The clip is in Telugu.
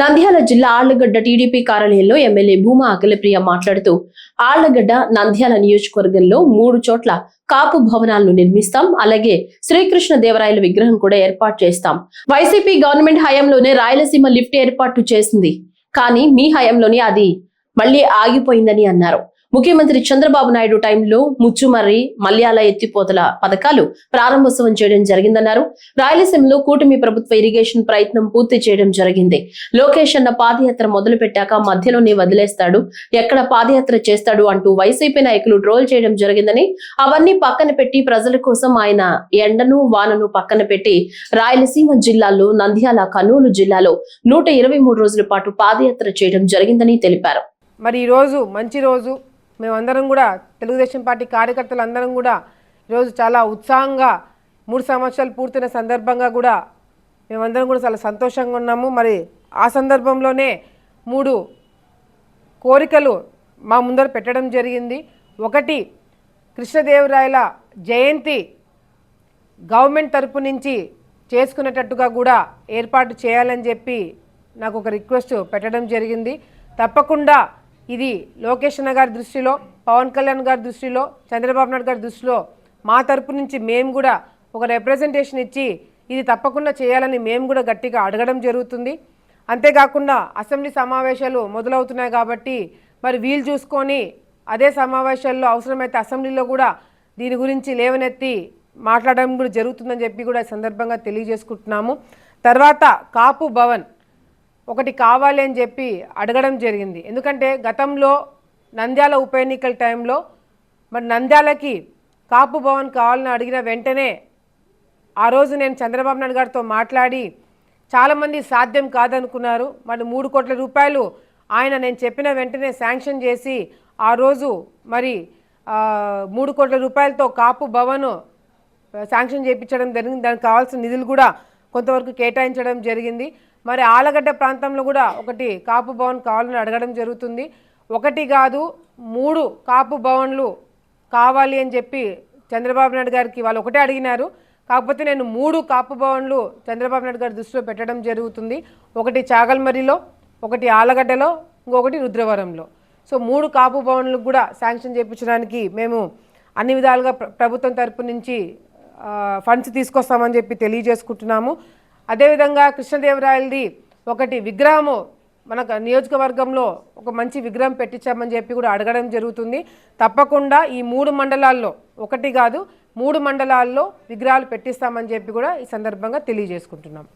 నంద్యాల జిల్లా ఆళ్లగడ్డ టీడీపీ కార్యాలయంలో ఎమ్మెల్యే భూమా అఖిలప్రియ మాట్లాడుతూ ఆళ్లగడ్డ నంద్యాల నియోజకవర్గంలో 3 చోట్ల కాపు భవనాలను నిర్మిస్తాం, అలాగే శ్రీకృష్ణ దేవరాయల విగ్రహం కూడా ఏర్పాటు చేస్తాం. వైసీపీ గవర్నమెంట్ హయాంలోనే రాయలసీమ లిఫ్ట్ ఏర్పాటు చేసింది, కానీ మీ హయాంలోనే అది మళ్లీ ఆగిపోయిందని అన్నారు. ముఖ్యమంత్రి చంద్రబాబు నాయుడు టైంలో ముచ్చుమర్రి మల్యాల ఎత్తిపోతల పథకాలు ప్రారంభోత్సవం చేయడం జరిగిందన్నారు. రాయలసీమలో కూటమి ప్రభుత్వ ఇరిగేషన్ ప్రయత్నం పూర్తి చేయడం జరిగింది. లోకేష్ అన్న పాదయాత్ర మొదలు పెట్టాక మధ్యలోనే వదిలేస్తాడు, ఎక్కడ పాదయాత్ర చేస్తాడు అంటూ వైసీపీ నాయకులు ట్రోల్ చేయడం జరిగిందని, అవన్నీ పక్కన పెట్టి ప్రజల కోసం ఆయన ఎండను వానను పక్కన పెట్టి రాయలసీమ జిల్లాల్లో నంద్యాల, కర్నూలు జిల్లాలో 123 రోజుల పాటు పాదయాత్ర చేయడం జరిగిందని తెలిపారు. మరి ఈ రోజు మంచి రోజు. మేమందరం కూడా తెలుగుదేశం పార్టీ కార్యకర్తలు అందరం కూడా ఈరోజు చాలా ఉత్సాహంగా 3 సంవత్సరాలు పూర్తయిన సందర్భంగా కూడా మేమందరం కూడా చాలా సంతోషంగా ఉన్నాము. మరి ఆ సందర్భంలోనే 3 కోరికలు మా ముందర పెట్టడం జరిగింది. ఒకటి, కృష్ణదేవరాయల జయంతి గవర్నమెంట్ తరపు నుంచి చేసుకునేటట్టుగా కూడా ఏర్పాటు చేయాలని చెప్పి నాకు ఒక రిక్వెస్ట్ పెట్టడం జరిగింది. తప్పకుండా ఇది లోకేష్ అన్న గారి దృష్టిలో, పవన్ కళ్యాణ్ గారి దృష్టిలో, చంద్రబాబు నాయుడు గారి దృష్టిలో మా తరపు నుంచి మేము కూడా ఒక రిప్రజెంటేషన్ ఇచ్చి ఇది తప్పకుండా చేయాలని మేము కూడా గట్టిగా అడగడం జరుగుతుంది. అంతేకాకుండా అసెంబ్లీ సమావేశాలు మొదలవుతున్నాయి కాబట్టి మరి వీలు చూసుకొని అదే సమావేశాల్లో అవసరమైతే అసెంబ్లీలో కూడా దీని గురించి లేవనెత్తి మాట్లాడడం కూడా జరుగుతుందని చెప్పి కూడా ఈ సందర్భంగా తెలియజేసుకుంటున్నాము. తర్వాత కాపు భవన్ ఒకటి కావాలి అని చెప్పి అడగడం జరిగింది. ఎందుకంటే గతంలో నంద్యాల ఉప ఎన్నికల టైంలో మరి నంద్యాలకి కాపు భవన్ కావాలని అడిగిన వెంటనే ఆ రోజు నేను చంద్రబాబు నాయుడు గారితో మాట్లాడి చాలామంది సాధ్యం కాదనుకున్నారు. మరి 3 కోట్ల రూపాయలు ఆయన నేను చెప్పిన వెంటనే శాంక్షన్ చేసి ఆ రోజు మరి 3 కోట్ల రూపాయలతో కాపు భవన్ శాంక్షన్ చేయించడం జరిగింది. దానికి కావాల్సిన నిధులు కూడా కొంతవరకు కేటాయించడం జరిగింది. మరి ఆలగడ్డ ప్రాంతంలో కూడా ఒకటి కాపు భవన్ కావాలని అడగడం జరుగుతుంది. ఒకటి కాదు 3 కాపు భవన్లు కావాలి అని చెప్పి చంద్రబాబు నాయుడు గారికి వాళ్ళు ఒకటే అడిగినారు. కాకపోతే నేను 3 కాపు భవన్లు చంద్రబాబు నాయుడు గారి దృష్టిలో పెట్టడం జరుగుతుంది. ఒకటి చాగల్మరిలో, ఒకటి ఆలగడ్డలో, ఇంకొకటి రుద్రవరంలో. సో 3 కాపు భవన్లకు కూడా శాంక్షన్ చేయించడానికి మేము అన్ని విధాలుగా ప్రభుత్వం తరపు నుంచి ఫండ్స్ తీసుకొస్తామని చెప్పి తెలియజేసుకుంటున్నాము. అదేవిధంగా కృష్ణదేవరాయలది ఒకటి విగ్రహము మన నియోజకవర్గంలో ఒక మంచి విగ్రహం పెట్టించామని చెప్పి కూడా అడగడం జరుగుతుంది. తప్పకుండా ఈ 3 మండలాల్లో, ఒకటి కాదు 3 మండలాల్లో విగ్రహాలు పెట్టిస్తామని చెప్పి కూడా ఈ సందర్భంగా తెలియజేసుకుంటున్నాం.